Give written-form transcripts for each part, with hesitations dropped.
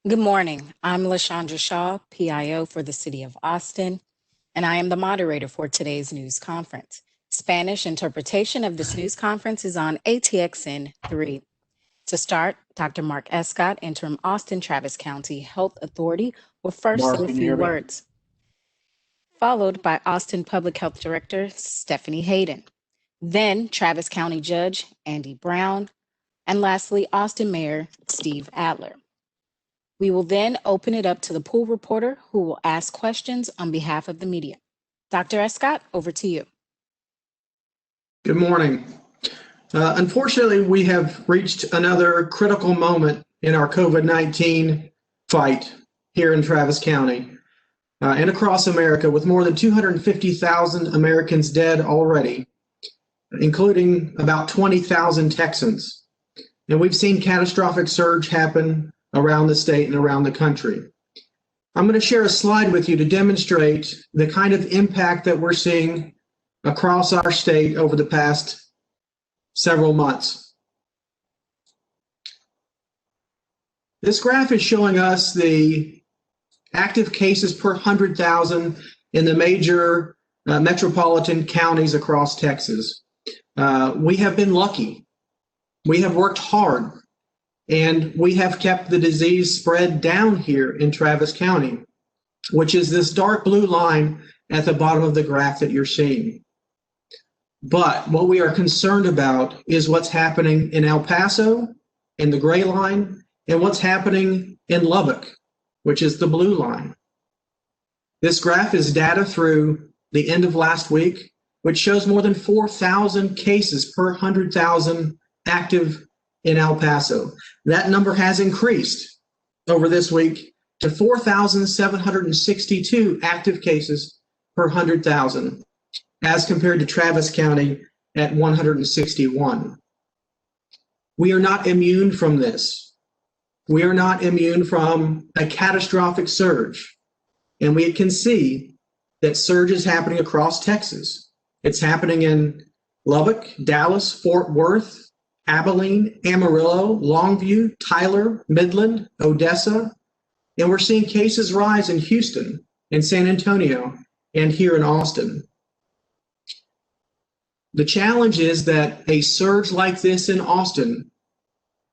Good morning. I'm LaShondra Shaw, PIO for the City of Austin, and I am the moderator for today's news conference. Spanish interpretation of this news conference is on ATXN 3. To start, Dr. Mark Escott, Interim Austin Travis County Health Authority, will first Mark, say a can you few hear me? words, followed by Austin Public Health Director Stephanie Hayden. Then Travis County Judge Andy Brown, and lastly, Austin Mayor Steve Adler. We will then open it up to the pool reporter who will ask questions on behalf of the media. Dr. Escott, over to you. Good morning. Unfortunately, we have reached another critical moment in our COVID-19 fight here in Travis County and across America, with more than 250,000 Americans dead already, including about 20,000 Texans. And we've seen catastrophic surge happen around the state and around the country. I'm going to share a slide with you to demonstrate the kind of impact that we're seeing across our state over the past several months. This graph is showing us the active cases per 100,000 in the major metropolitan counties across Texas. We have been lucky. We have worked hard, and we have kept the disease spread down here in Travis County, which is this dark blue line at the bottom of the graph that you're seeing. But what we are concerned about is what's happening in El Paso, in the gray line, and what's happening in Lubbock, which is the blue line. This graph is data through the end of last week, which shows more than 4,000 cases per 100,000 active in El Paso. That number has increased over this week to 4,762 active cases per 100,000, as compared to Travis County at 161. We are not immune from this. We are not immune from a catastrophic surge. And we can see that surge is happening across Texas. It's happening in Lubbock, Dallas, Fort Worth, Abilene, Amarillo, Longview, Tyler, Midland, Odessa, and we're seeing cases rise in Houston, in San Antonio, and here in Austin. The challenge is that a surge like this in Austin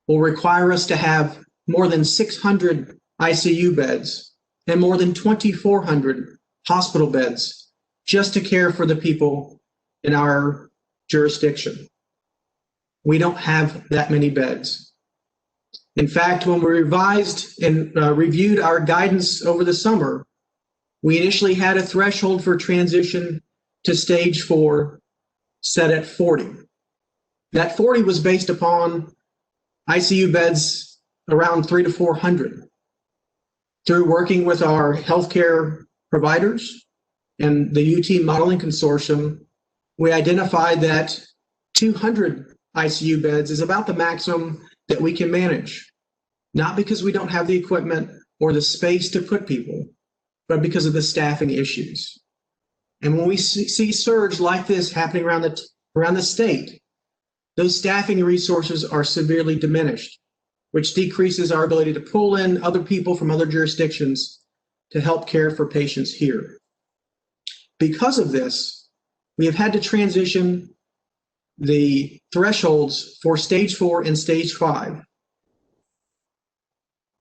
will require us to have more than 600 ICU beds and more than 2,400 hospital beds just to care for the people in our jurisdiction. We don't have that many beds. In fact, when we revised and reviewed our guidance over the summer, we initially had a threshold for transition to stage 4 set at 40. That 40 was based upon ICU beds around 300 to 400. Through working with our healthcare providers and the UT Modeling Consortium, we identified that 200 ICU beds is about the maximum that we can manage, not because we don't have the equipment or the space to put people, but because of the staffing issues. And when we see surge like this happening around the state, those staffing resources are severely diminished, which decreases our ability to pull in other people from other jurisdictions to help care for patients here. Because of this, we have had to transition the thresholds for stage 4 and stage 5.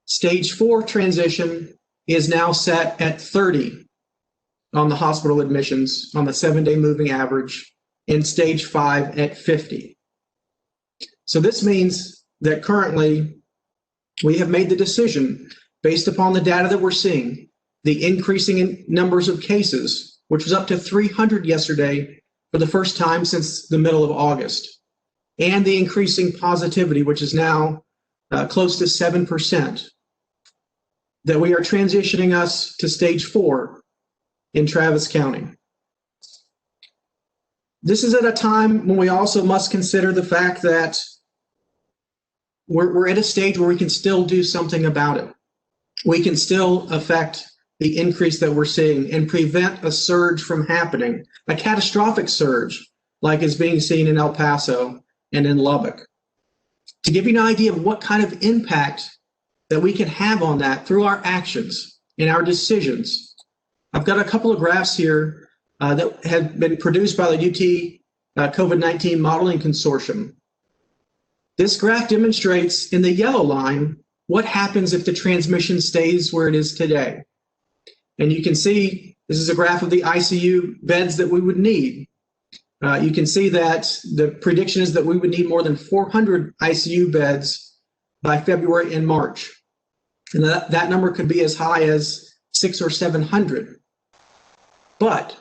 Stage 4 transition is now set at 30 on the hospital admissions on the 7-day moving average, and stage 5 at 50. So this means that currently we have made the decision, based upon the data that we're seeing, the increasing in numbers of cases, which was up to 300 yesterday for the first time since the middle of August, and the increasing positivity, which is now close to 7%, that we are transitioning us to stage 4 in Travis County. This is at a time when we also must consider the fact that we're at a stage where we can still do something about it. We can still affect the increase that we're seeing and prevent a surge from happening, a catastrophic surge like is being seen in El Paso and in Lubbock. To give you an idea of what kind of impact that we can have on that through our actions and our decisions. I've got a couple of graphs here that have been produced by the UT COVID-19 Modeling Consortium. This graph demonstrates in the yellow line what happens if the transmission stays where it is today. And you can see this is a graph of the ICU beds that we would need. You can see that the prediction is that we would need more than 400 ICU beds by February and March. And that number could be as high as 600 or 700. But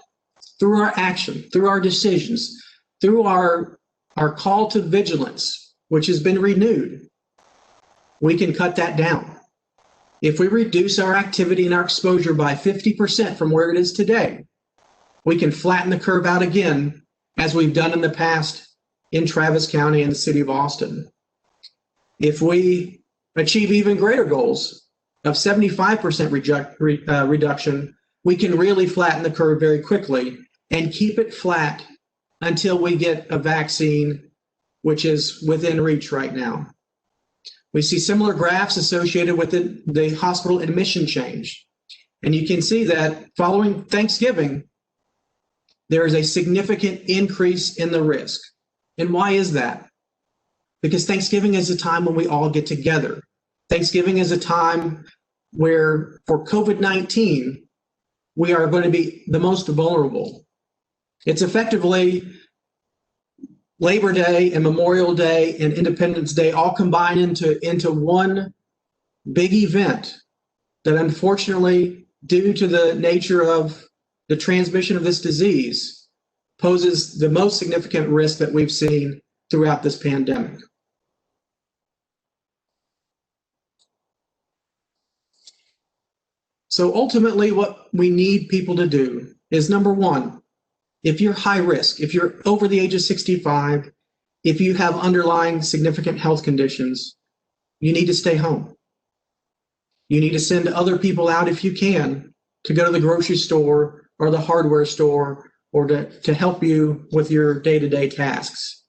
through our action, through our decisions, through our call to vigilance, which has been renewed, we can cut that down. If we reduce our activity and our exposure by 50% from where it is today, we can flatten the curve out again, as we've done in the past in Travis County and the city of Austin. If we achieve even greater goals of 75% reduction, we can really flatten the curve very quickly and keep it flat until we get a vaccine, which is within reach right now. We see similar graphs associated with the hospital admission change. And you can see that following Thanksgiving, there is a significant increase in the risk. And why is that? Because Thanksgiving is a time when we all get together. Thanksgiving is a time where, for COVID-19, we are going to be the most vulnerable. It's effectively Labor Day and Memorial Day and Independence Day all combine into one big event that, unfortunately, due to the nature of the transmission of this disease, poses the most significant risk that we've seen throughout this pandemic. So ultimately, what we need people to do is, number one, if you're high risk, if you're over the age of 65, if you have underlying significant health conditions, you need to stay home. You need to send other people out if you can to go to the grocery store or the hardware store or to help you with your day-to-day tasks.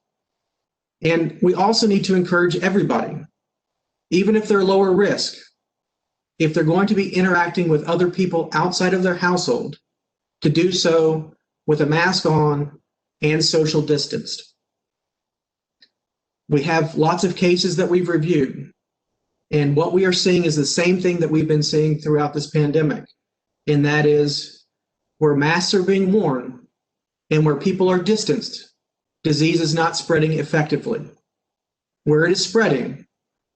And we also need to encourage everybody, even if they're lower risk, if they're going to be interacting with other people outside of their household, to do so with a mask on and social distanced. We have lots of cases that we've reviewed, and what we are seeing is the same thing that we've been seeing throughout this pandemic, and that is where masks are being worn and where people are distanced, disease is not spreading effectively. Where it is spreading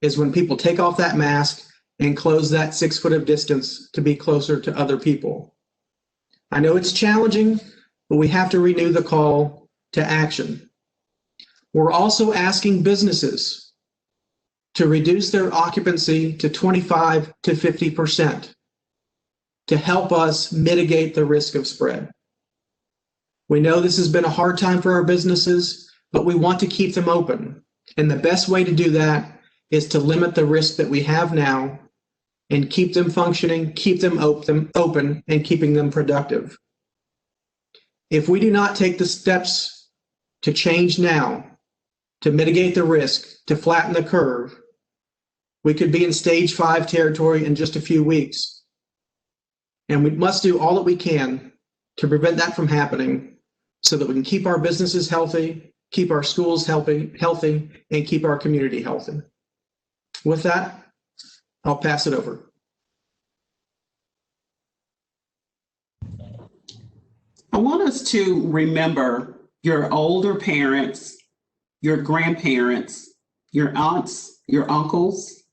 is when people take off that mask and close that 6 foot of distance to be closer to other people. I know it's challenging, but we have to renew the call to action. We're also asking businesses to reduce their occupancy to 25 to 50% to help us mitigate the risk of spread. We know this has been a hard time for our businesses, but we want to keep them open. And the best way to do that is to limit the risk that we have now and keep them functioning, keep them open, and keeping them productive. If we do not take the steps to change now, to mitigate the risk, to flatten the curve, we could be in stage 5 territory in just a few weeks. And we must do all that we can to prevent that from happening so that we can keep our businesses healthy, keep our schools healthy, and keep our community healthy. With that, I'll pass it over. I want us to remember your older parents, your grandparents, your aunts, your uncles,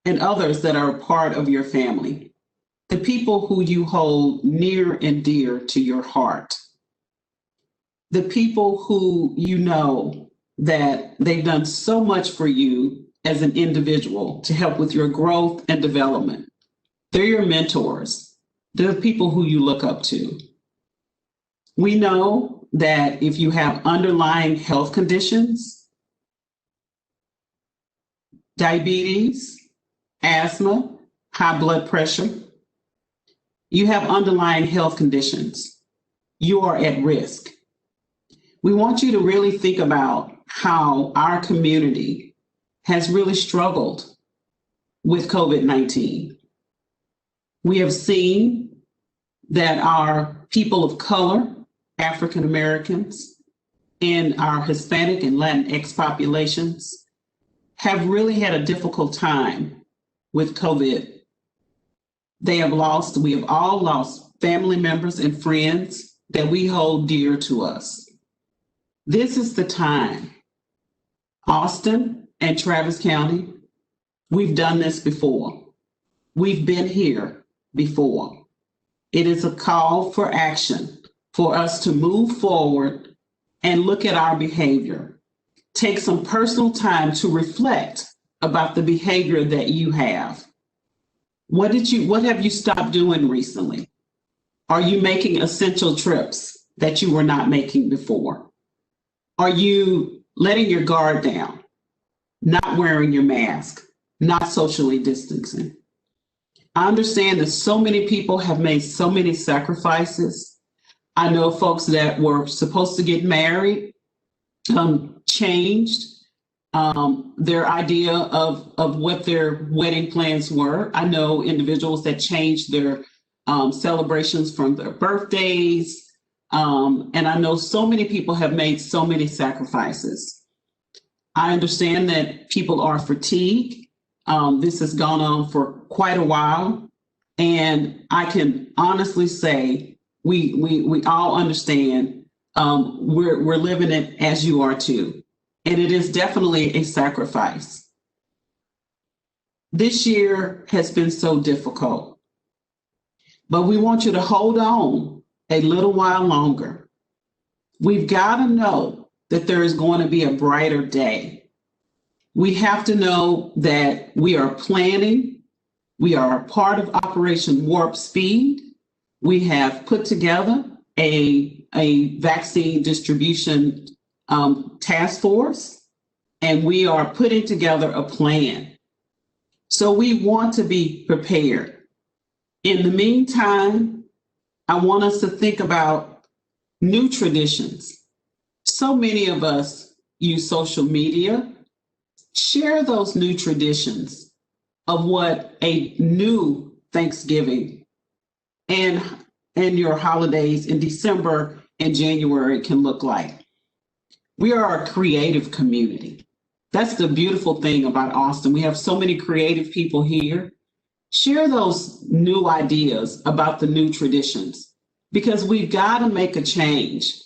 and others that are a part of your family, the people who you hold near and dear to your heart, the people who you know that they've done so much for you as an individual to help with your growth and development. They're your mentors. They're the people who you look up to. We know that if you have underlying health conditions, diabetes, asthma, high blood pressure, you have underlying health conditions, you are at risk. We want you to really think about how our community has really struggled with COVID-19. We have seen that our people of color, African Americans, and our Hispanic and Latinx populations have really had a difficult time with COVID. We have all lost family members and friends that we hold dear to us. This is the time. Austin and Travis County, we've done this before. We've been here before. It is a call for action for us to move forward and look at our behavior. Take some personal time to reflect about the behavior that you have. What have you stopped doing recently? Are you making essential trips that you were not making before? Are you letting your guard down, not wearing your mask, not socially distancing? I understand that so many people have made so many sacrifices. I know folks that were supposed to get married changed their idea of what their wedding plans were. I know individuals that changed their celebrations from their birthdays. And I know so many people have made so many sacrifices. I understand that people are fatigued. This has gone on for quite a while. And I can honestly say we all understand we're living it as you are too. And it is definitely a sacrifice. This year has been so difficult, but we want you to hold on a little while longer. We've got to know that there is going to be a brighter day. We have to know that we are planning. We are a part of Operation Warp Speed. We have put together a vaccine distribution task force, and we are putting together a plan. So we want to be prepared. In the meantime, I want us to think about new traditions. So many of us use social media. Share those new traditions of what a new Thanksgiving and your holidays in December and January can look like. We are a creative community. That's the beautiful thing about Austin. We have so many creative people here. Share those new ideas about the new traditions, because we've got to make a change.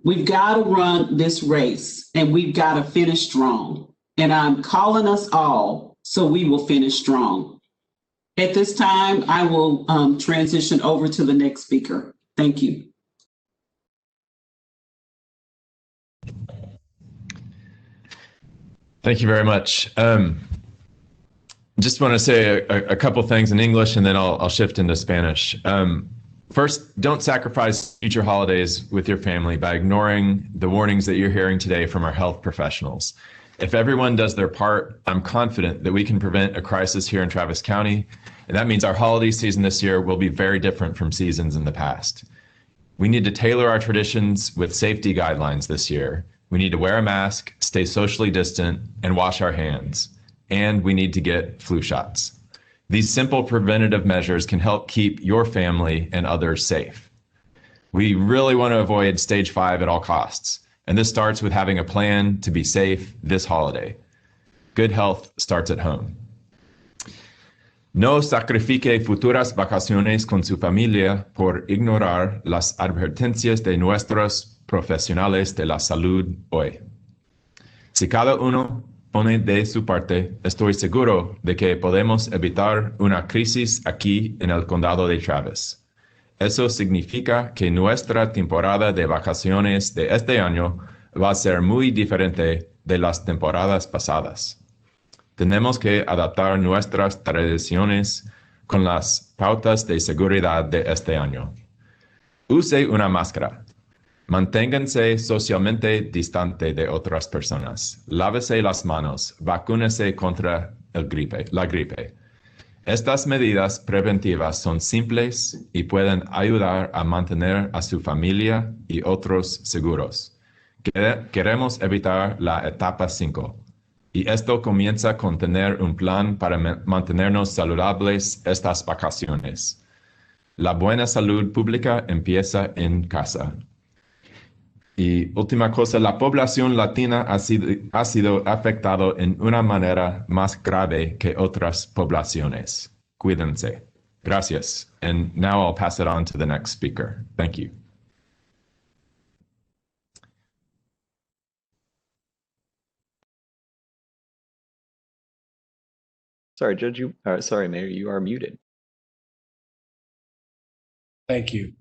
We've got to run this race, and we've got to finish strong. And I'm calling us all so we will finish strong. At this time, I will transition over to the next speaker. Thank you. Thank you very much. Just want to say a couple things in English, and then I'll shift into Spanish. First, don't sacrifice future holidays with your family by ignoring the warnings that you're hearing today from our health professionals. If everyone does their part, I'm confident that we can prevent a crisis here in Travis County, and that means our holiday season this year will be very different from seasons in the past. We need to tailor our traditions with safety guidelines this year. We need to wear a mask, stay socially distant, and wash our hands. And we need to get flu shots. These simple preventative measures can help keep your family and others safe. We really want to avoid stage 5 at all costs. And this starts with having a plan to be safe this holiday. Good health starts at home. No sacrifique futuras vacaciones con su familia por ignorar las advertencias de nuestros profesionales de la salud hoy. Si cada uno pone de su parte, estoy seguro de que podemos evitar una crisis aquí en el condado de Travis. Eso significa que nuestra temporada de vacaciones de este año va a ser muy diferente de las temporadas pasadas. Tenemos que adaptar nuestras tradiciones con las pautas de seguridad de este año. Use una máscara. Manténganse socialmente distante de otras personas. Lávese las manos. Vacúnese contra la gripe. Estas medidas preventivas son simples y pueden ayudar a mantener a su familia y otros seguros. Queremos evitar la etapa 5, Y esto comienza con tener un plan para mantenernos saludables estas vacaciones. La buena salud pública empieza en casa. Y última cosa, la población latina ha sido afectada en una manera más grave que otras poblaciones. Cuídense. Gracias. And now I'll pass it on to the next speaker. Thank you. Sorry, Judge, sorry, Mayor, you are muted. Thank you.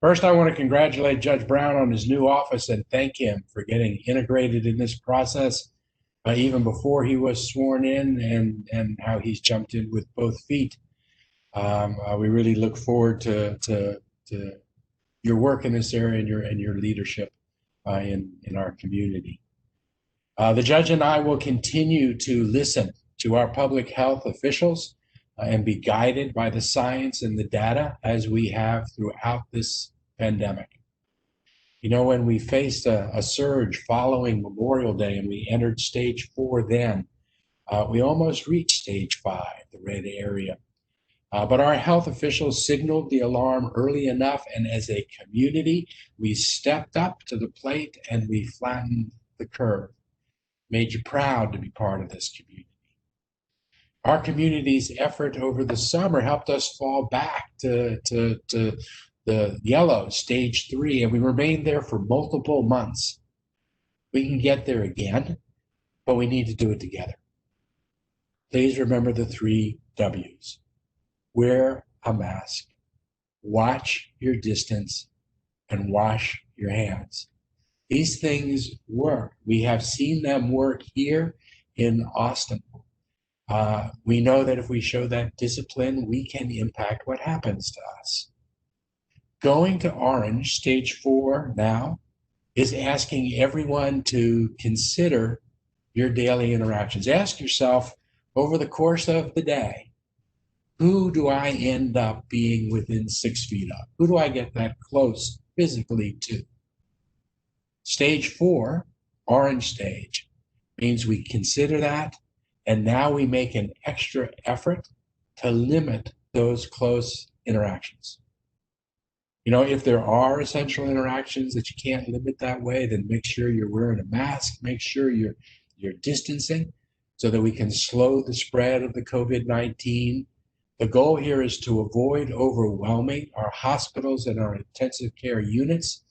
First, I want to congratulate Judge Brown on his new office and thank him for getting integrated in this process even before he was sworn in, and how he's jumped in with both feet. We really look forward to your work in this area and your leadership in our community. The judge and I will continue to listen to our public health officials and be guided by the science and the data as we have throughout this pandemic. You know, when we faced a surge following Memorial Day and we entered stage 4 then, we almost reached stage 5, the red area. But our health officials signaled the alarm early enough, and as a community, we stepped up to the plate and we flattened the curve. Made you proud to be part of this community. Our community's effort over the summer helped us fall back to the yellow, stage 3, and we remained there for multiple months. We can get there again, but we need to do it together. Please remember the 3 W's. Wear a mask, watch your distance, and wash your hands. These things work. We have seen them work here in Austin. We know that if we show that discipline, we can impact what happens to us. Going to orange, stage 4 now, is asking everyone to consider your daily interactions. Ask yourself over the course of the day, who do I end up being within 6 feet of? Who do I get that close physically to? Stage 4, orange stage, means we consider that, and now we make an extra effort to limit those close interactions. You know, if there are essential interactions that you can't limit that way, then make sure you're wearing a mask, make sure you're distancing so that we can slow the spread of the COVID-19. The goal here is to avoid overwhelming our hospitals and our intensive care units,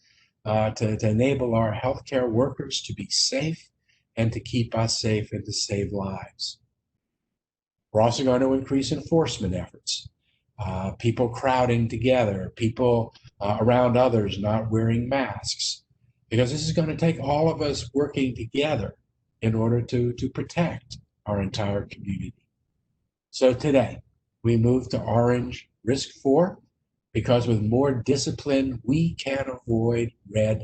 to enable our healthcare workers to be safe and to keep us safe and to save lives. We're also going to increase enforcement efforts. People crowding together, people around others not wearing masks, because this is going to take all of us working together in order to protect our entire community. So today, we move to orange, risk 4, because with more discipline, we can avoid red,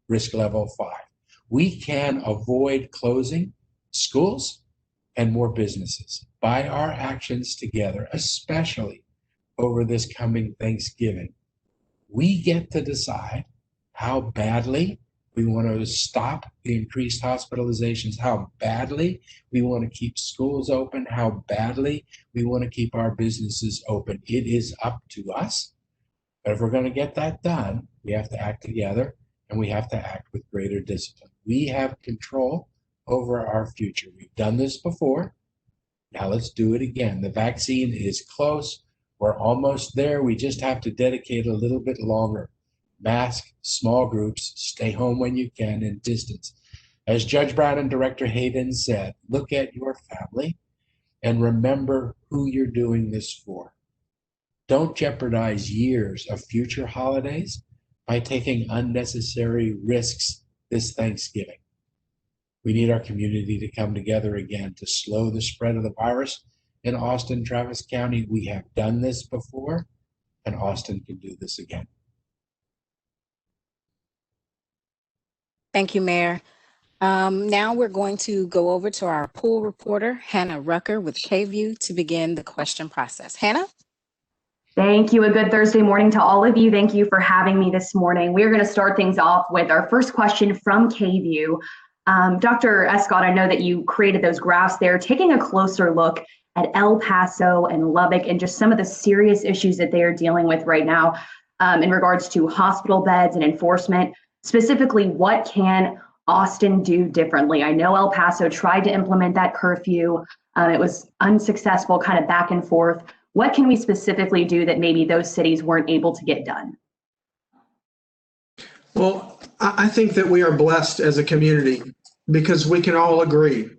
risk level 5. We can avoid closing schools and more businesses by our actions together, especially over this coming Thanksgiving. We get to decide how badly we want to stop the increased hospitalizations, how badly we want to keep schools open, how badly we want to keep our businesses open. It is up to us. But if we're going to get that done, we have to act together and we have to act with greater discipline. We have control over our future. We've done this before. Now let's do it again. The vaccine is close. We're almost there. We just have to dedicate a little bit longer. Mask, small groups, stay home when you can, and distance. As Judge Brown and Director Hayden said, look at your family and remember who you're doing this for. Don't jeopardize years of future holidays by taking unnecessary risks this Thanksgiving. We need our community to come together again to slow the spread of the virus in Austin, Travis County. We have done this before, and Austin can do this again. Thank you, Mayor. Now we're going to go over to our pool reporter, Hannah Rucker with KView, to begin the question process. Hannah? Thank you. A good Thursday morning to all of you. Thank you for having me this morning. We're going to start things off with our first question from KView. Dr. Escott, I know that you created those graphs there, taking a closer look at El Paso and Lubbock and just some of the serious issues that they are dealing with right now in regards to hospital beds and enforcement. Specifically, what can Austin do differently? I know El Paso tried to implement that curfew. It was unsuccessful, kind of back and forth. What can we specifically do that maybe those cities weren't able to get done? Well, I think that we are blessed as a community because we can all agree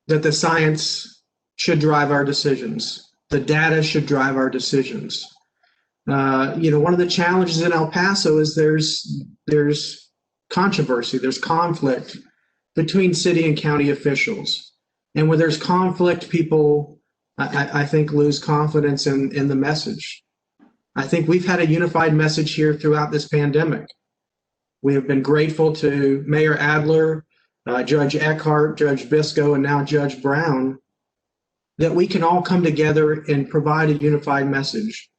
that the science should drive our decisions. The data should drive our decisions. One of the challenges in El Paso is there's controversy, there's conflict between city and county officials. And when there's conflict, people, I think, lose confidence in the message. I think we've had a unified message here throughout this pandemic. We have been grateful to Mayor Adler, Judge Eckhart, Judge Biscoe, and now Judge Brown, that we can all come together and provide a unified message.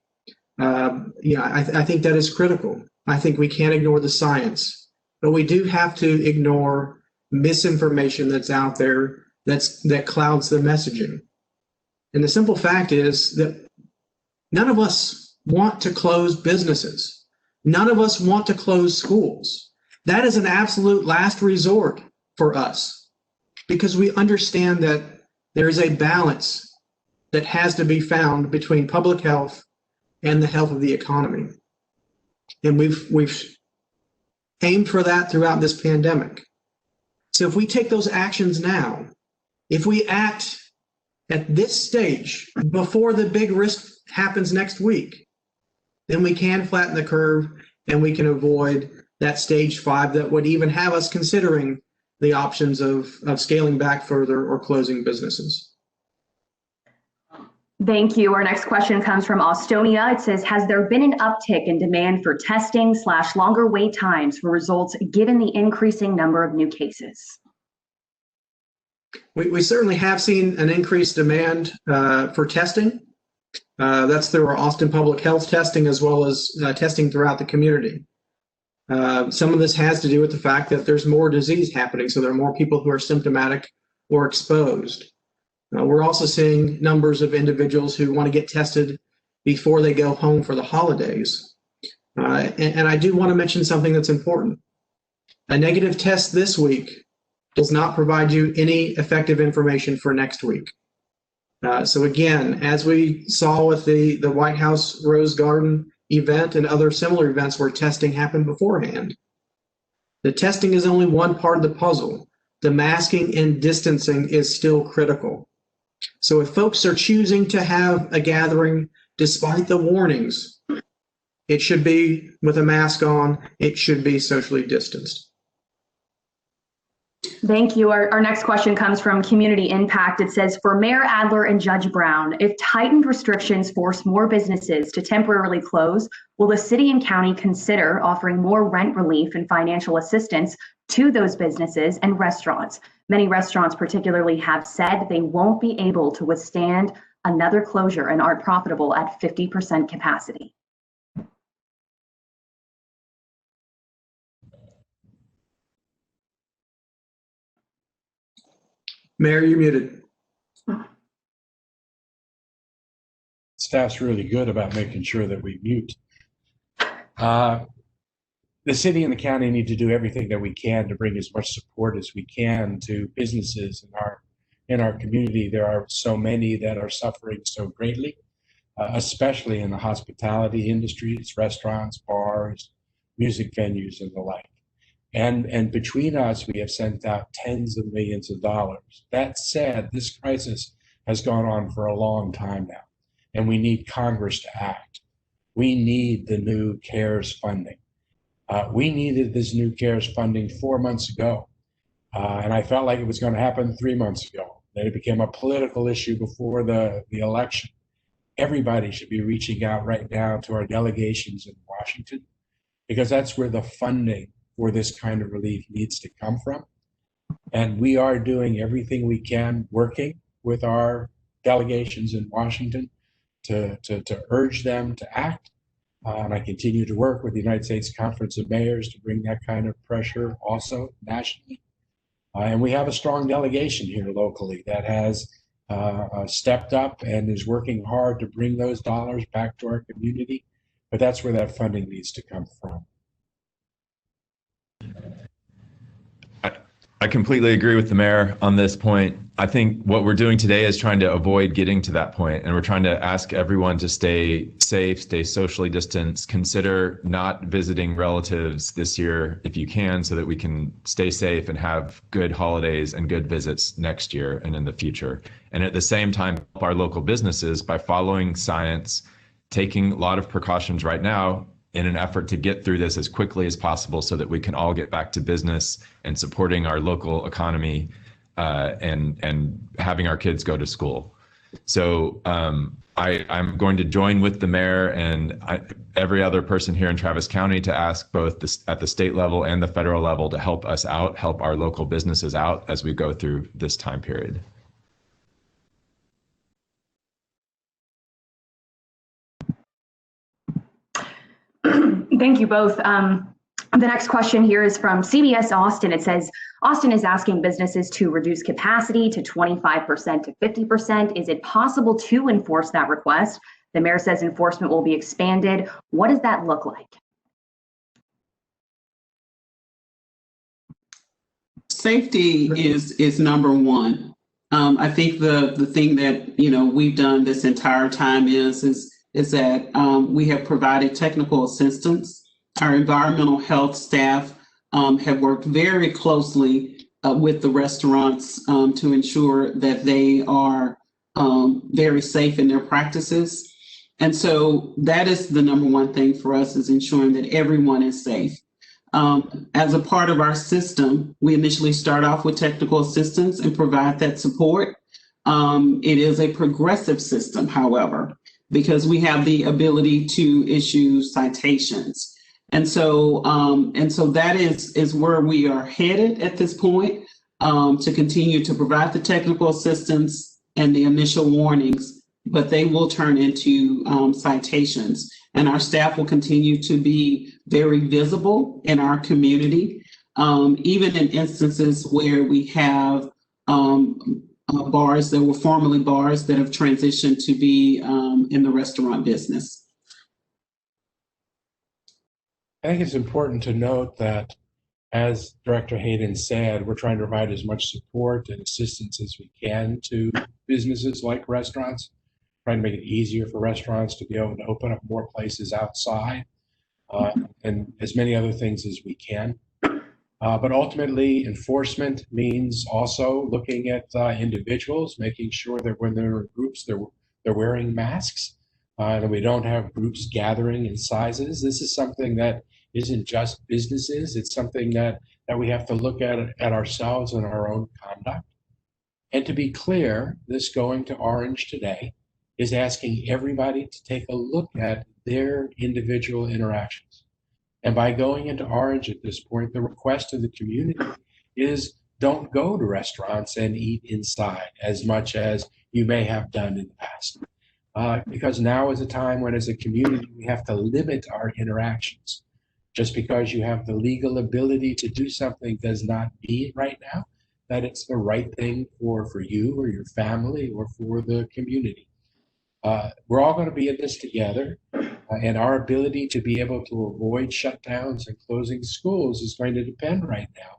I think that is critical. I think we can't ignore the science, but we do have to ignore misinformation that's out there that clouds the messaging. And the simple fact is that none of us want to close businesses. None of us want to close schools. That is an absolute last resort for us because we understand that there is a balance that has to be found between public health and the health of the economy. And we've aimed for that throughout this pandemic. So if we take those actions now, if we act at this stage before the big risk happens next week, then we can flatten the curve and we can avoid that stage 5 that would even have us considering the options of scaling back further or closing businesses. Thank you. Our next question comes from Austonia. It says, has there been an uptick in demand for testing / longer wait times for results given the increasing number of new cases? We certainly have seen an increased demand for testing. That's through our Austin Public Health testing as well as testing throughout the community. Some of this has to do with the fact that there's more disease happening, so there are more people who are symptomatic or exposed. We're also seeing numbers of individuals who want to get tested before they go home for the holidays. And I do want to mention something that's important. A negative test this week does not provide you any effective information for next week. So again, as we saw with the White House Rose Garden event and other similar events where testing happened beforehand, the testing is only one part of the puzzle. The masking and distancing is still critical. So if folks are choosing to have a gathering despite the warnings, it should be with a mask on, it should be socially distanced. Thank you. Our next question comes from Community Impact. It says, for Mayor Adler and Judge Brown, if tightened restrictions force more businesses to temporarily close, will the city and county consider offering more rent relief and financial assistance to those businesses and restaurants? Many restaurants particularly have said they won't be able to withstand another closure and aren't profitable at 50% capacity. Mayor, you're muted. Staff's really good about making sure that we mute. The city and the county need to do everything that we can to bring as much support as we can to businesses in our community. There are so many that are suffering so greatly, especially in the hospitality industries, restaurants, bars, music venues, and the like. And between us, we have sent out tens of millions of dollars. That said, this crisis has gone on for a long time now, and we need Congress to act. We need the new CARES funding. We needed this new CARES funding 4 months ago, and I felt like it was going to happen 3 months ago. Then it became a political issue before the election. Everybody should be reaching out right now to our delegations in Washington, because that's where the funding for this kind of relief needs to come from. And we are doing everything we can, working with our delegations in Washington to urge them to act. And I continue to work with the United States Conference of Mayors to bring that kind of pressure also nationally. And we have a strong delegation here locally that has stepped up and is working hard to bring those dollars back to our community. But that's where that funding needs to come from. I completely agree with the mayor on this point. I think what we're doing today is trying to avoid getting to that point, and we're trying to ask everyone to stay safe, stay socially distanced, consider not visiting relatives this year if you can, so that we can stay safe and have good holidays and good visits next year and in the future. And at the same time, help our local businesses by following science, taking a lot of precautions right now in an effort to get through this as quickly as possible so that we can all get back to business and supporting our local economy and having our kids go to school. So I'm going to join with the mayor and every other person here in Travis County to ask both at the state level and the federal level to help us out, help our local businesses out as we go through this time period. Thank you both. The next question here is from CBS Austin. It says, Austin is asking businesses to reduce capacity to 25% to 50%. Is it possible to enforce that request? The mayor says enforcement will be expanded. What does that look like? Safety is number one. I think the thing that we've done this entire time is that we have provided technical assistance. Our environmental health staff have worked very closely with the restaurants to ensure that they are very safe in their practices. And so that is the number one thing for us, is ensuring that everyone is safe. As a part of our system, we initially start off with technical assistance and provide that support. It is a progressive system, however, because we have the ability to issue citations. And so that is where we are headed at this point, to continue to provide the technical assistance and the initial warnings, but they will turn into citations. And our staff will continue to be very visible in our community, even in instances where we have bars that were formerly bars that have transitioned to be in the restaurant business. I think it's important to note that, as Director Hayden said, we're trying to provide as much support and assistance as we can to businesses like restaurants, trying to make it easier for restaurants to be able to open up more places outside, and as many other things as we can. But ultimately, enforcement means also looking at individuals, making sure that when they're in groups, they're wearing masks, and we don't have groups gathering in sizes. This is something that isn't just businesses. It's something that we have to look at ourselves and our own conduct. And to be clear, this going to Orange today is asking everybody to take a look at their individual interactions. And by going into Orange at this point, the request of the community is don't go to restaurants and eat inside as much as you may have done in the past. Because now is a time when, as a community, we have to limit our interactions. Just because you have the legal ability to do something does not mean right now that it's the right thing for you or your family or for the community. We're all going to be in this together, and our ability to be able to avoid shutdowns and closing schools is going to depend right now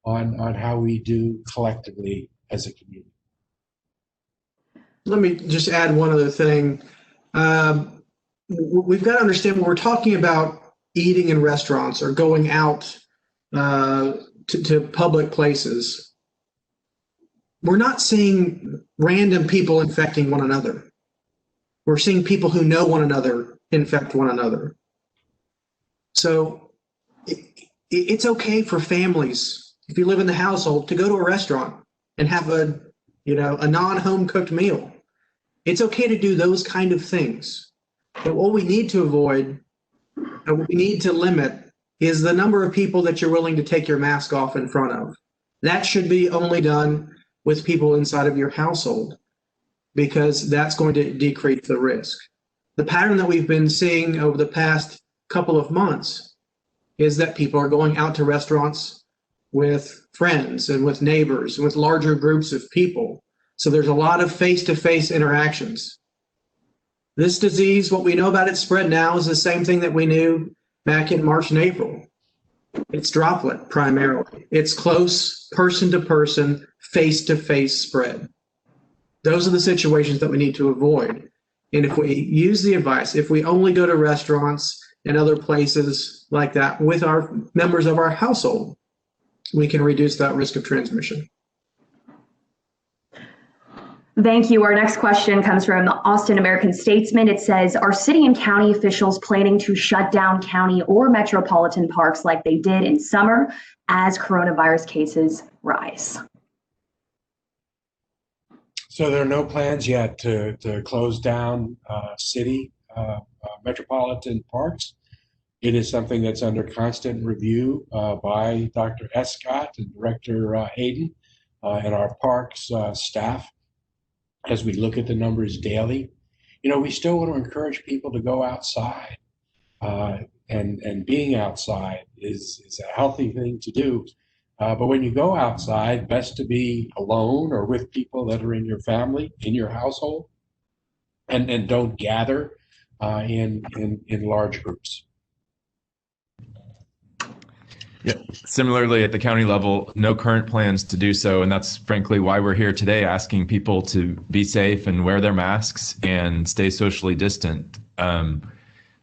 on how we do collectively as a community. Let me just add one other thing. We've got to understand when we're talking about eating in restaurants or going out to public places, we're not seeing random people infecting one another. We're seeing people who know one another infect one another. So it's okay for families, if you live in the household, to go to a restaurant and have a non-home cooked meal. It's okay to do those kind of things. But what we need to avoid and what we need to limit is the number of people that you're willing to take your mask off in front of. That should be only done with people inside of your household, because that's going to decrease the risk. The pattern that we've been seeing over the past couple of months is that people are going out to restaurants with friends and with neighbors and with larger groups of people. So there's a lot of face-to-face interactions. This disease, what we know about its spread now is the same thing that we knew back in March and April. It's droplet primarily. It's close, person-to-person, face-to-face spread. Those are the situations that we need to avoid. And if we use the advice, if we only go to restaurants and other places like that with our members of our household, we can reduce that risk of transmission. Thank you. Our next question comes from Austin American Statesman. It says, are city and county officials planning to shut down county or metropolitan parks like they did in summer as coronavirus cases rise? So there are no plans yet to close down city metropolitan parks. It is something that's under constant review by Dr. Escott and Director Hayden and our parks staff as we look at the numbers daily. You know, we still want to encourage people to go outside, and being outside is a healthy thing to do. But when you go outside, best to be alone or with people that are in your family, in your household, and don't gather in large groups. Yeah. Similarly, at the county level, no current plans to do so. And that's frankly why we're here today, asking people to be safe and wear their masks and stay socially distant. Like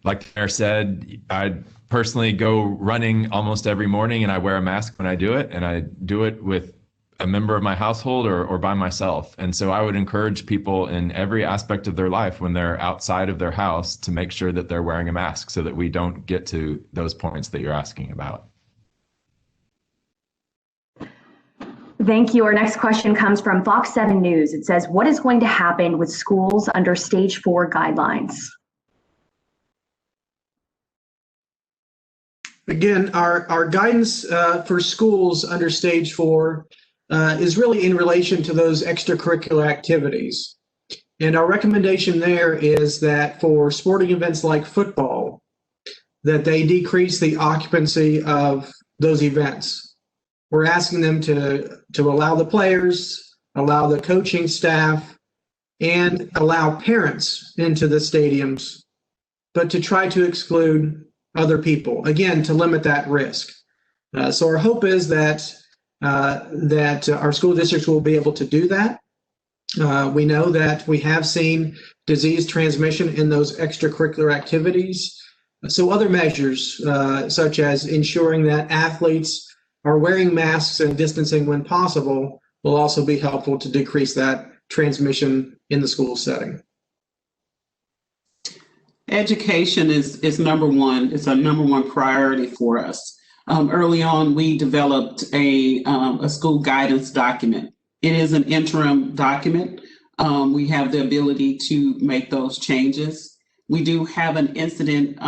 the mayor said, I personally go running almost every morning and I wear a mask when I do it. And I do it with a member of my household or by myself. And so I would encourage people in every aspect of their life when they're outside of their house to make sure that they're wearing a mask so that we don't get to those points that you're asking about. Thank you. Our next question comes from Fox 7 News. It says, what is going to happen with schools under stage 4 guidelines? Again, our guidance for schools under stage 4 is really in relation to those extracurricular activities. And our recommendation there is that for sporting events like football, that they decrease the occupancy of those events. We're asking them to allow the players, allow the coaching staff, and allow parents into the stadiums, but to try to exclude other people, again, to limit that risk. So our hope is that our school districts will be able to do that. We know that we have seen disease transmission in those extracurricular activities. So other measures, such as ensuring that athletes are wearing masks and distancing when possible, will also be helpful to decrease that transmission in the school setting. Education is number one. It's a number one priority for us. Early on, we developed a school guidance document. It is an interim document. We have the ability to make those changes. We do have an incident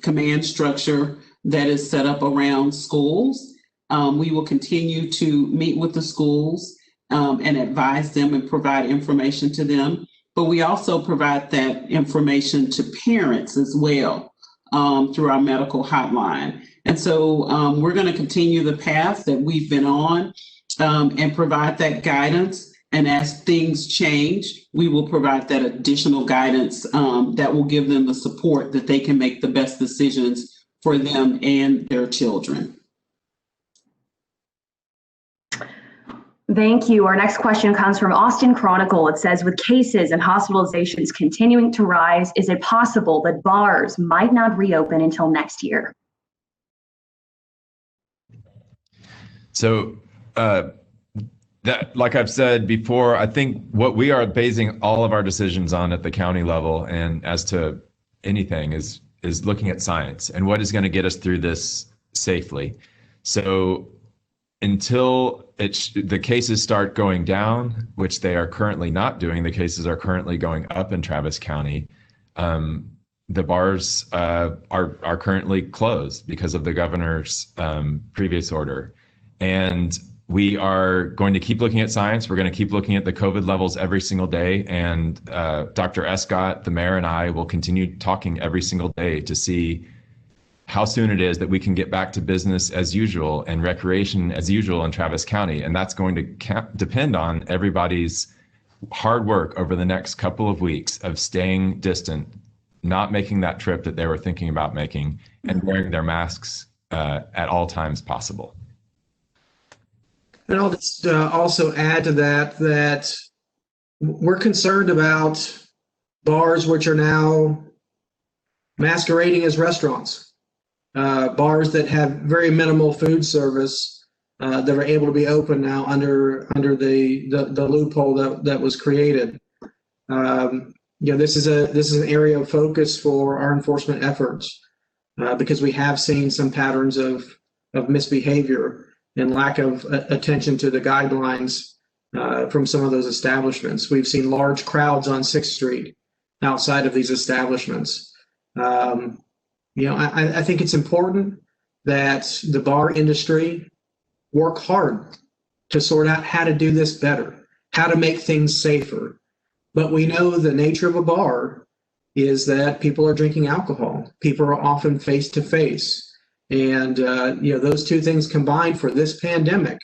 command structure that is set up around schools. We will continue to meet with the schools and advise them and provide information to them. But we also provide that information to parents as well through our medical hotline. And so we're going to continue the path that we've been on and provide that guidance. And as things change, we will provide that additional guidance that will give them the support that they can make the best decisions for them and their children. Thank you. Our next question comes from Austin Chronicle. It says, with cases and hospitalizations continuing to rise, is it possible that bars might not reopen until next year? So that, like I've said before, I think what we are basing all of our decisions on at the county level and as to anything is looking at science and what is going to get us through this safely. So until the cases start going down, which they are currently not doing, the cases are currently going up in Travis County. The bars are currently closed because of the governor's previous order. And we are going to keep looking at science. We're going to keep looking at the COVID levels every single day. And Dr. Escott, the mayor, and I will continue talking every single day to see how soon it is that we can get back to business as usual and recreation as usual in Travis County. And that's going to depend on everybody's hard work over the next couple of weeks of staying distant, not making that trip that they were thinking about making, and wearing their masks at all times possible. And I'll just also add to that we're concerned about bars which are now masquerading as restaurants, bars that have very minimal food service that are able to be open now under the loophole that was created. This is an area of focus for our enforcement efforts because we have seen some patterns of misbehavior and lack of attention to the guidelines from some of those establishments. We've seen large crowds on 6th Street outside of these establishments. I think it's important that the bar industry work hard to sort out how to do this better, how to make things safer. But we know the nature of a bar is that people are drinking alcohol. People are often face to face. And those two things combined for this pandemic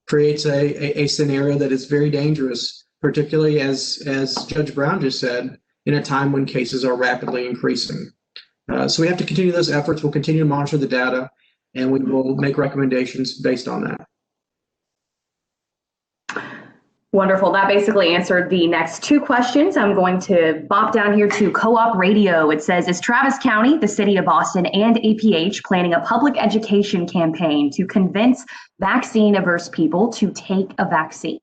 creates a scenario that is very dangerous, particularly as Judge Brown just said, in a time when cases are rapidly increasing. So we have to continue those efforts. We'll continue to monitor the data, and we will make recommendations based on that. Wonderful. That basically answered the next two questions. I'm going to bop down here to Co-op Radio. It says, is Travis County, the city of Austin, and APH planning a public education campaign to convince vaccine-averse people to take a vaccine?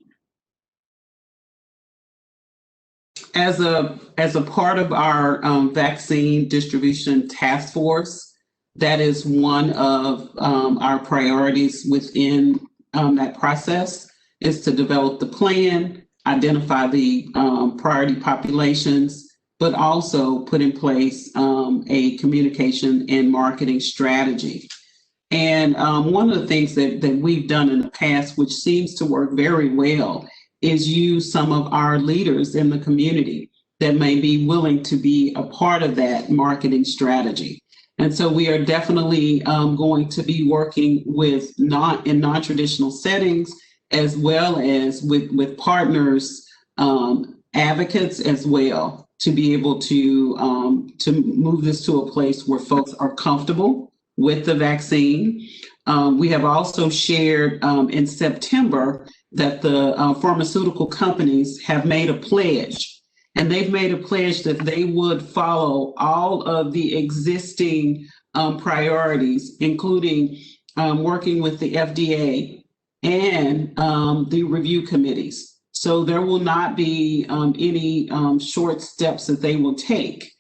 As a part of our vaccine distribution task force, that is one of our priorities within that process, is to develop the plan, identify the priority populations, but also put in place a communication and marketing strategy. And one of the things that we've done in the past, which seems to work very well, is use some of our leaders in the community that may be willing to be a part of that marketing strategy. And so we are definitely going to be working with in non-traditional settings, as well as with partners, advocates as well, to be able to move this to a place where folks are comfortable with the vaccine. We have also shared in September that the pharmaceutical companies have made a pledge, and they've made a pledge that they would follow all of the existing priorities, including working with the FDA and the review committees. So there will not be any short steps that they will take.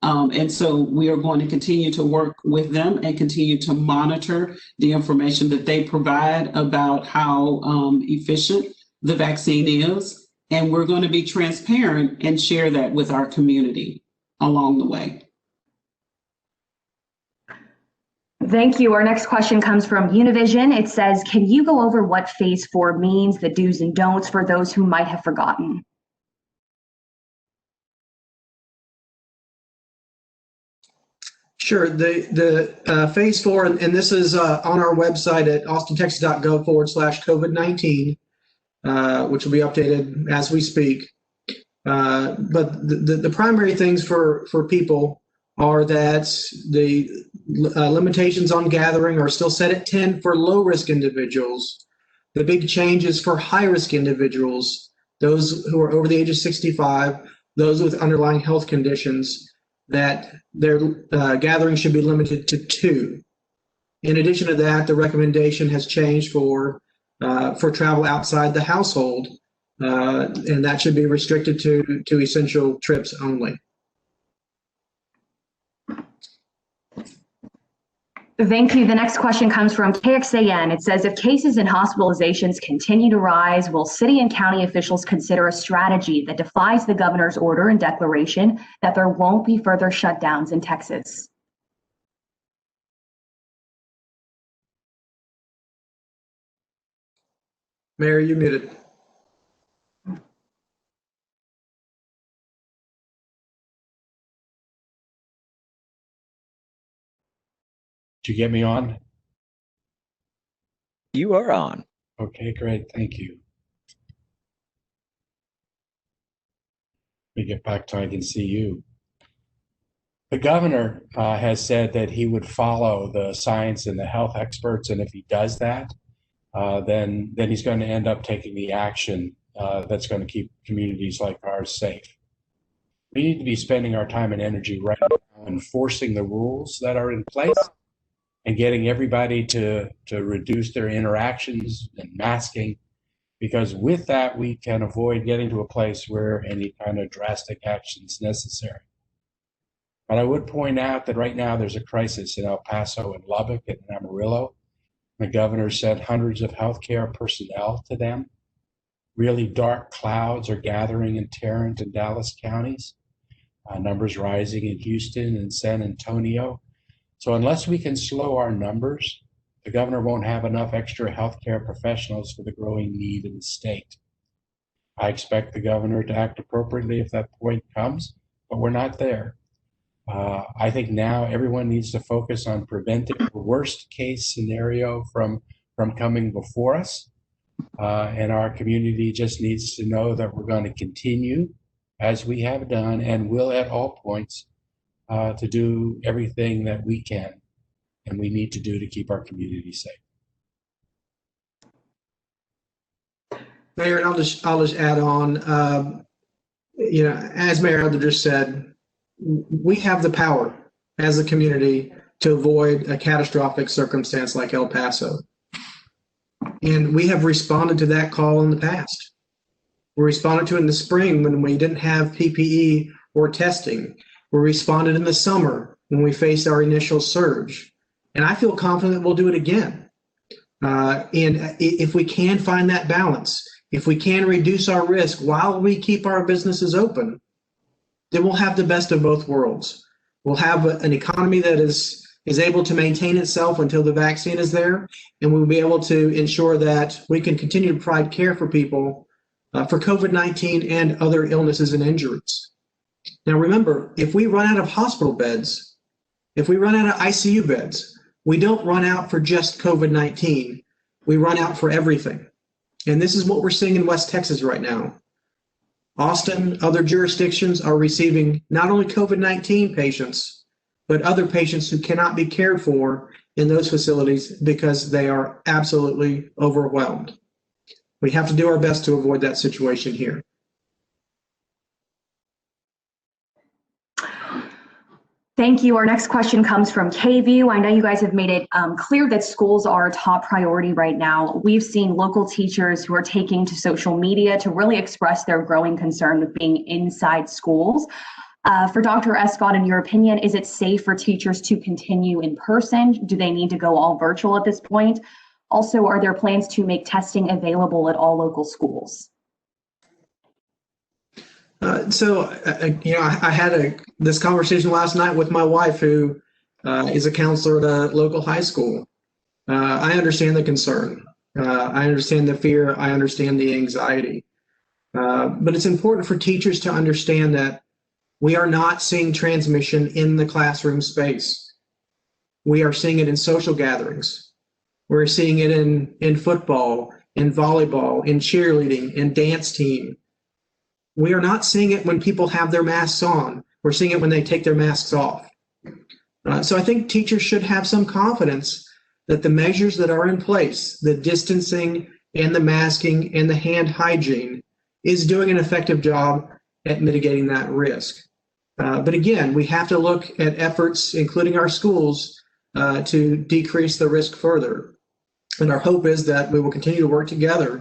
And so we are going to continue to work with them and continue to monitor the information that they provide about how efficient the vaccine is. And we're going to be transparent and share that with our community along the way. Thank you. Our next question comes from Univision. It says, can you go over what phase 4 means, the do's and don'ts for those who might have forgotten? Sure. The phase 4, and this is on our website at austentexas.gov/COVID-19, which will be updated as we speak. But the primary things for people are that the limitations on gathering are still set at 10 for low-risk individuals. The big changes for high-risk individuals, those who are over the age of 65, those with underlying health conditions, that their gathering should be limited to 2. In addition to that, the recommendation has changed for travel outside the household, and that should be restricted to essential trips only. Thank you. The next question comes from KXAN. It says, if cases and hospitalizations continue to rise, will city and county officials consider a strategy that defies the governor's order and declaration that there won't be further shutdowns in Texas? Mayor, you're muted. Did you get me on? You are on. Okay, great. Thank you. Let me get back so I can see you. The governor has said that he would follow the science and the health experts, and if he does that, then he's going to end up taking the action that's going to keep communities like ours safe. We need to be spending our time and energy right now enforcing the rules that are in place and getting everybody to reduce their interactions and masking, because with that, we can avoid getting to a place where any kind of drastic action is necessary. But I would point out that right now there's a crisis in El Paso and Lubbock and Amarillo. The governor sent hundreds of healthcare personnel to them. Really dark clouds are gathering in Tarrant and Dallas counties. Numbers rising in Houston and San Antonio. So unless we can slow our numbers, the governor won't have enough extra healthcare professionals for the growing need in the state. I expect the governor to act appropriately if that point comes, but we're not there. I think now everyone needs to focus on preventing the worst case scenario from coming before us. And our community just needs to know that we're going to continue as we have done and will at all points to do everything that we can and we need to do to keep our community safe. Mayor, I'll just add on, as Mayor Elder just said, we have the power as a community to avoid a catastrophic circumstance like El Paso. And we have responded to that call in the past. We responded to it in the spring when we didn't have PPE or testing. We responded in the summer when we faced our initial surge. And I feel confident we'll do it again. And if we can find that balance, if we can reduce our risk while we keep our businesses open, then we'll have the best of both worlds. We'll have an economy that is able to maintain itself until the vaccine is there, and we'll be able to ensure that we can continue to provide care for people for COVID-19 and other illnesses and injuries. Now remember, if we run out of hospital beds, if we run out of ICU beds, we don't run out for just COVID-19, we run out for everything. And this is what we're seeing in West Texas right now. Austin, other jurisdictions are receiving not only COVID-19 patients, but other patients who cannot be cared for in those facilities because they are absolutely overwhelmed. We have to do our best to avoid that situation here. Thank you. Our next question comes from KView. I know you guys have made it clear that schools are a top priority right now. We've seen local teachers who are taking to social media to really express their growing concern with being inside schools. For Dr. Escott, in your opinion, is it safe for teachers to continue in person? Do they need to go all virtual at this point? Also, are there plans to make testing available at all local schools? I had this conversation last night with my wife, who is a counselor at a local high school. I understand the concern. I understand the fear. I understand the anxiety. But it's important for teachers to understand that we are not seeing transmission in the classroom space. We are seeing it in social gatherings. We're seeing it in football, in volleyball, in cheerleading, in dance team. We are not seeing it when people have their masks on. We're seeing it when they take their masks off. So I think teachers should have some confidence that the measures that are in place, the distancing and the masking and the hand hygiene, is doing an effective job at mitigating that risk. But again, we have to look at efforts, including our schools, to decrease the risk further. And our hope is that we will continue to work together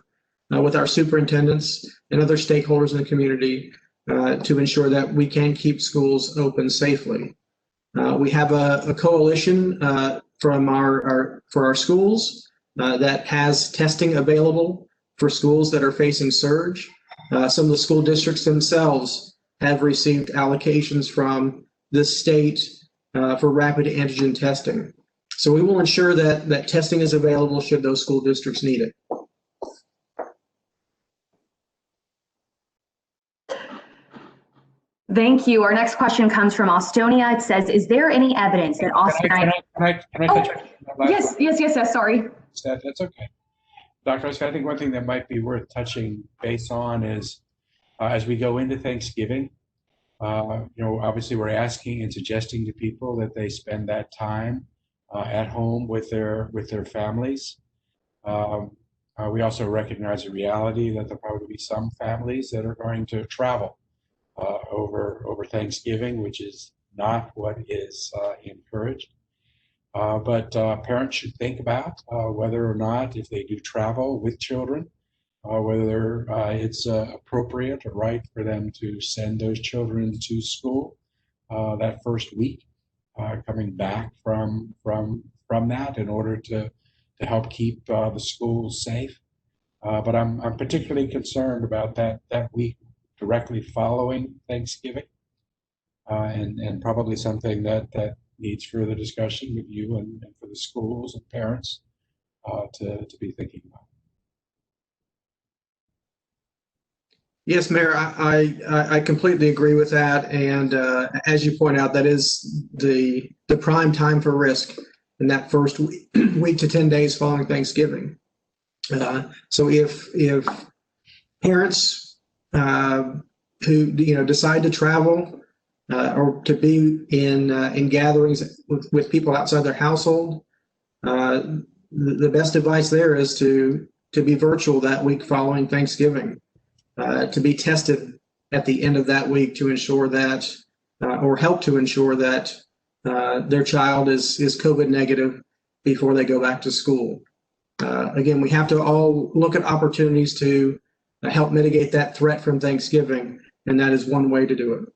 with our superintendents and other stakeholders in the community to ensure that we can keep schools open safely. We have a coalition for our schools that has testing available for schools that are facing surge. Some of the school districts themselves have received allocations from the state for rapid antigen testing. So we will ensure that testing is available should those school districts need it. Thank you. Our next question comes from Austonia. It says, is there any evidence that Austenites... Can I touch on that last one? Yes, sorry. That's okay. Dr. Oscar, I think one thing that might be worth touching base on is as we go into Thanksgiving, obviously we're asking and suggesting to people that they spend that time at home with their families. We also recognize the reality that there'll probably be some families that are going to travel over Thanksgiving, which is not what is encouraged. But parents should think about whether or not, if they do travel with children, whether it's appropriate or right for them to send those children to school that first week, coming back from that in order to help keep the schools safe. But I'm particularly concerned about that week directly following Thanksgiving, and probably something that needs further discussion with you and for the schools and parents to be thinking about. Yes, Mayor, I completely agree with that. And as you point out, that is the prime time for risk in that first week to 10 days following Thanksgiving. So if parents who decide to travel or to be in gatherings with people outside their household, the best advice there is to be virtual that week following Thanksgiving, to be tested at the end of that week to ensure that, or help to ensure that their child is COVID negative before they go back to school. Again, we have to all look at opportunities to help mitigate that threat from Thanksgiving, and that is one way to do it.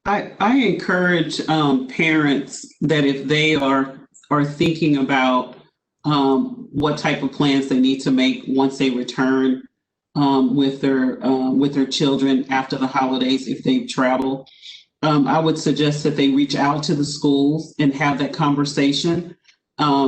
I encourage parents that if they are thinking about what type of plans they need to make once they return with their children after the holidays, if they've traveled, I would suggest that they reach out to the schools and have that conversation,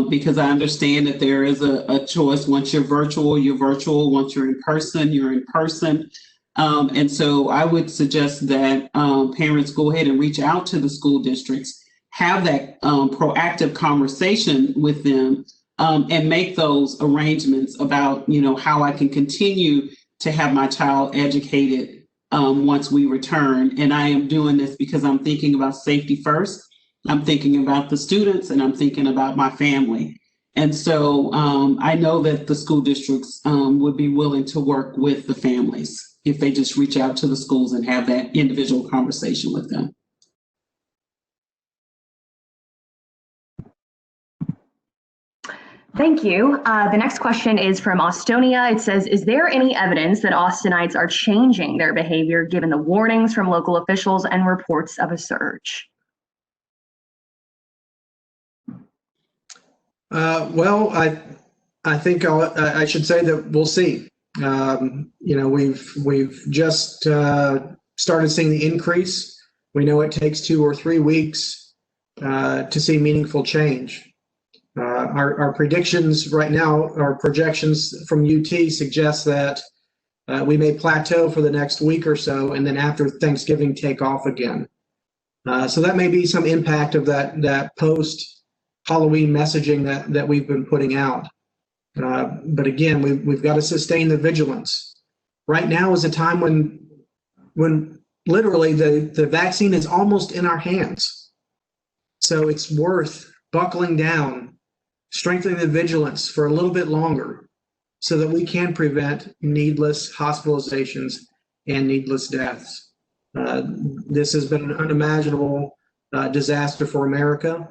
because I understand that there is a choice. Once you're virtual, you're virtual. Once you're in person, you're in person. And so I would suggest that parents go ahead and reach out to the school districts, have that proactive conversation with them, and make those arrangements about, how I can continue to have my child educated once we return. And I am doing this because I'm thinking about safety first. I'm thinking about the students, and I'm thinking about my family. And so I know that the school districts would be willing to work with the families if they just reach out to the schools and have that individual conversation with them. Thank you. The next question is from Austonia. It says, is there any evidence that Austenites are changing their behavior given the warnings from local officials and reports of a surge? Well, I think I should say that we'll see. We've just started seeing the increase. We know it takes 2 or 3 weeks to see meaningful change. Our predictions right now, our projections from UT suggest that we may plateau for the next week or so, and then after Thanksgiving take off again. So that may be some impact of that post-Halloween messaging that we've been putting out. But again, we've got to sustain the vigilance. Right now is a time when literally the vaccine is almost in our hands. So it's worth buckling down, strengthening the vigilance for a little bit longer so that we can prevent needless hospitalizations and needless deaths. This has been an unimaginable disaster for America,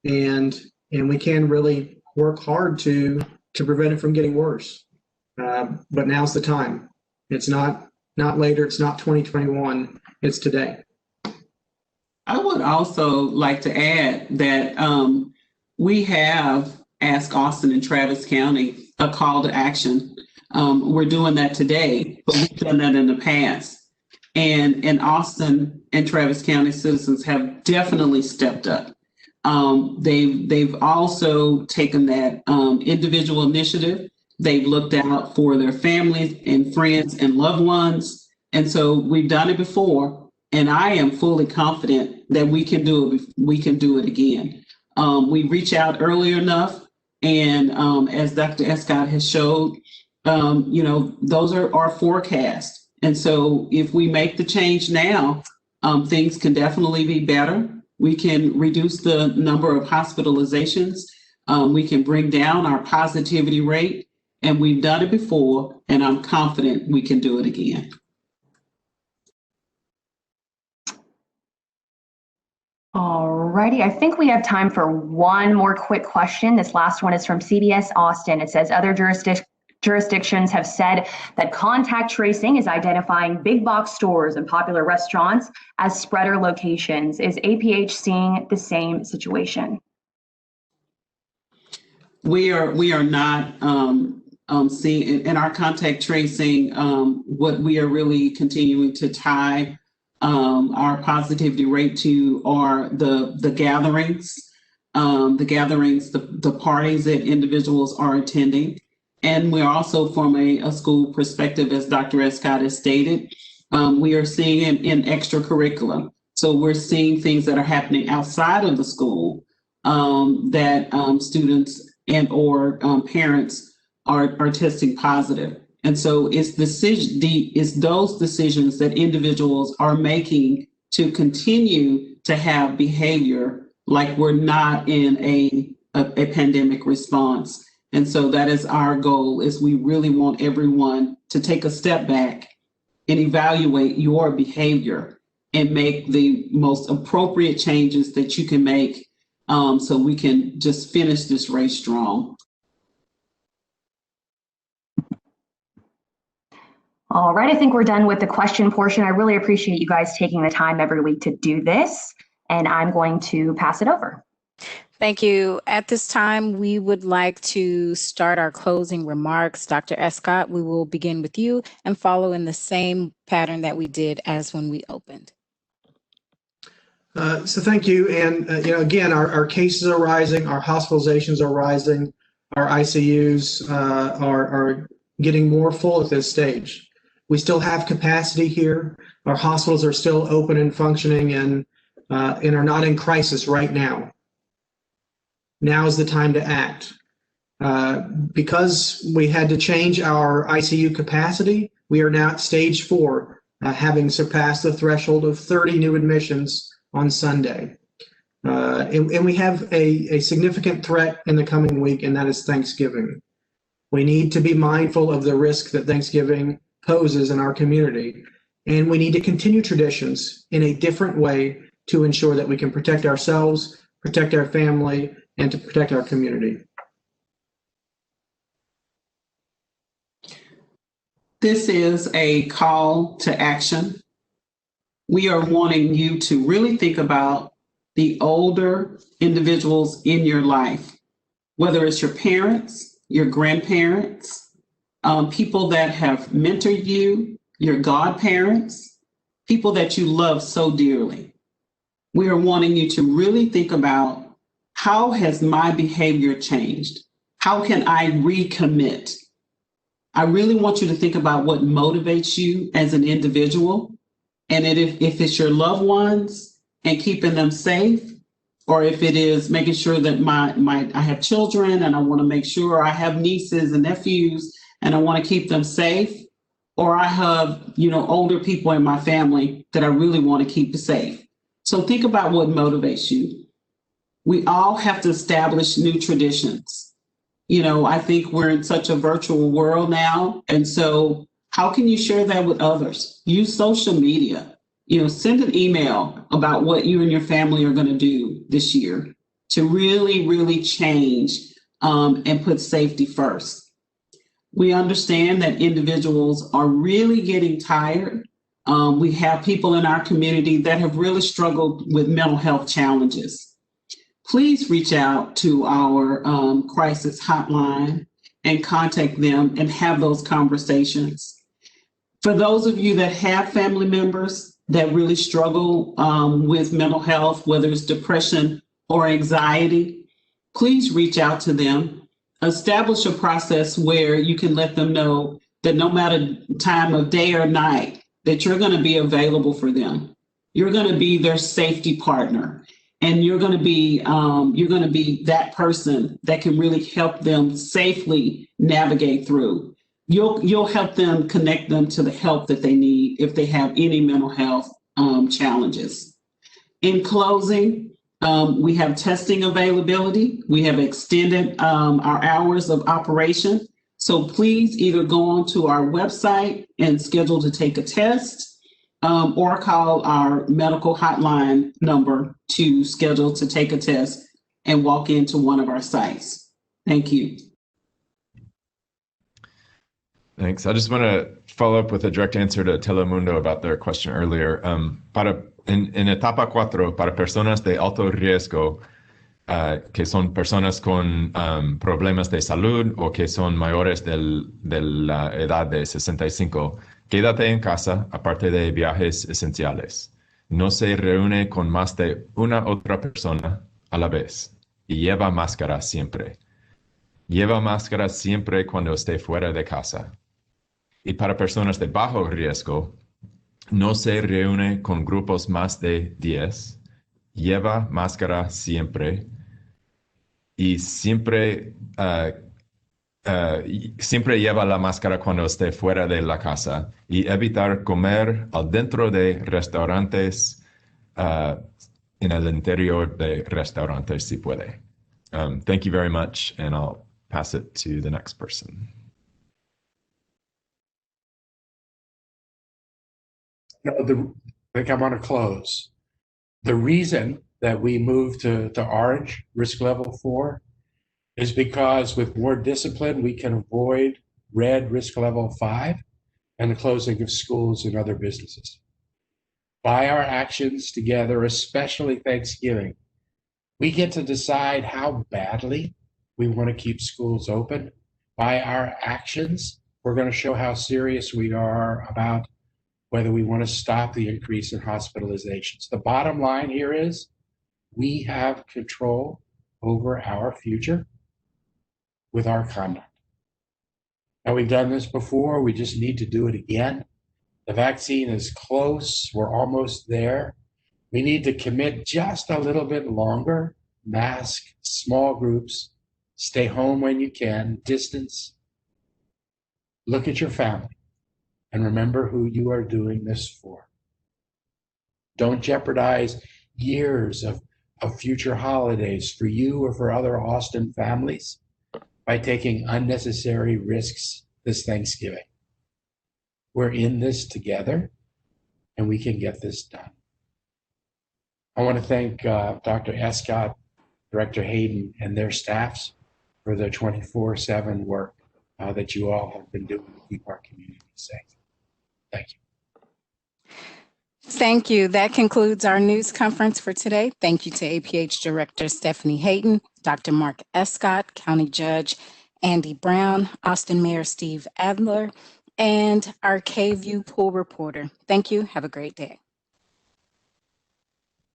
and we can really work hard to prevent it from getting worse. But now's the time. It's not later. It's not 2021. It's today. I would also like to add that we have asked Austin and Travis County a call to action. We're doing that today, but we've done that in the past. And Austin and Travis County citizens have definitely stepped up. They've also taken that individual initiative. They've looked out for their families and friends and loved ones. And so we've done it before, and I am fully confident that we can do it. We can do it again. We reach out early enough, and as Dr. Escott has showed, those are our forecasts. And so if we make the change now, things can definitely be better. We can reduce the number of hospitalizations. We can bring down our positivity rate, and we've done it before, and I'm confident we can do it again. All righty, I think we have time for one more quick question. This last one is from CBS Austin. It says, other jurisdictions have said that contact tracing is identifying big box stores and popular restaurants as spreader locations. Is APH seeing the same situation? We are not seeing in our contact tracing. What we are really continuing to tie our positivity rate to are the gatherings, the parties that individuals are attending. And we're also, from a school perspective, as Dr. Escott has stated, we are seeing it in extracurriculum. So we're seeing things that are happening outside of the school that students and or parents are testing positive. And so it's those decisions that individuals are making to continue to have behavior like we're not in a pandemic response. And so that is our goal, is we really want everyone to take a step back and evaluate your behavior and make the most appropriate changes that you can make so we can just finish this race strong. All right, I think we're done with the question portion. I really appreciate you guys taking the time every week to do this, and I'm going to pass it over. Thank you. At this time, we would like to start our closing remarks. Dr. Escott, we will begin with you and follow in the same pattern that we did as when we opened. So thank you. And, again, our cases are rising, our hospitalizations are rising, our ICUs are getting more full at this stage. We still have capacity here. Our hospitals are still open and functioning and are not in crisis right now. Now is the time to act. Because we had to change our ICU capacity, we are now at stage 4, having surpassed the threshold of 30 new admissions on Sunday. And we have a significant threat in the coming week, and that is Thanksgiving. We need to be mindful of the risk that Thanksgiving poses in our community, and we need to continue traditions in a different way to ensure that we can protect ourselves, protect our family, and to protect our community. This is a call to action. We are wanting you to really think about the older individuals in your life, whether it's your parents, your grandparents, people that have mentored you, your godparents, people that you love so dearly. We are wanting you to really think about, how has my behavior changed? How can I recommit? I really want you to think about what motivates you as an individual. And if it's your loved ones and keeping them safe, or if it is making sure that I have children and I want to make sure I have nieces and nephews and I want to keep them safe, or I have, older people in my family that I really want to keep safe. So think about what motivates you. We all have to establish new traditions. I think we're in such a virtual world now. And so how can you share that with others? Use social media. Send an email about what you and your family are going to do this year to really, really change and put safety first. We understand that individuals are really getting tired. We have people in our community that have really struggled with mental health challenges. Please reach out to our crisis hotline and contact them and have those conversations. For those of you that have family members that really struggle with mental health, whether it's depression or anxiety, please reach out to them. Establish a process where you can let them know that no matter time of day or night, that you're going to be available for them. You're going to be their safety partner, and you're going to be that person that can really help them safely navigate through. You'll help them, connect them to the help that they need if they have any mental health challenges. In closing, we have testing availability. We have extended our hours of operation. So please either go onto our website and schedule to take a test, or call our medical hotline number to schedule to take a test and walk into one of our sites. Thank you. Thanks. I just want to follow up with a direct answer to Telemundo about their question earlier. En etapa 4, para personas de alto riesgo, que son personas con problemas de salud o que son mayores de la edad de 65, quédate en casa aparte de viajes esenciales. No se reúne con más de una otra persona a la vez y lleva máscara siempre. Lleva máscara siempre cuando esté fuera de casa. Y para personas de bajo riesgo, no se reúne con grupos más de 10. Lleva máscara siempre. Y siempre lleva la máscara cuando esté fuera de la casa. Y evitar comer adentro de restaurantes, en el interior de restaurantes si puede. Thank you very much, and I'll pass it to the next person. No, I think I'm going to close. The reason that we moved to orange, risk level 4, is because with more discipline, we can avoid red, risk level 5, and the closing of schools and other businesses. By our actions together, especially Thanksgiving, we get to decide how badly we want to keep schools open. By our actions, we're going to show how serious we are about whether we want to stop the increase in hospitalizations. The bottom line here is we have control over our future with our conduct. Now, we've done this before. We just need to do it again. The vaccine is close. We're almost there. We need to commit just a little bit longer. Mask, small groups, stay home when you can, distance. Look at your family and remember who you are doing this for. Don't jeopardize years of future holidays for you or for other Austin families by taking unnecessary risks this Thanksgiving. We're in this together, and we can get this done. I want to thank Dr. Escott, Director Hayden, and their staffs for the 24/7 work that you all have been doing to keep our community safe. Thank you. Thank you. That concludes our news conference for today. Thank you to APH Director Stephanie Hayden, Dr. Mark Escott, County Judge Andy Brown, Austin Mayor Steve Adler, and our KVUE pool reporter. Thank you. Have a great day.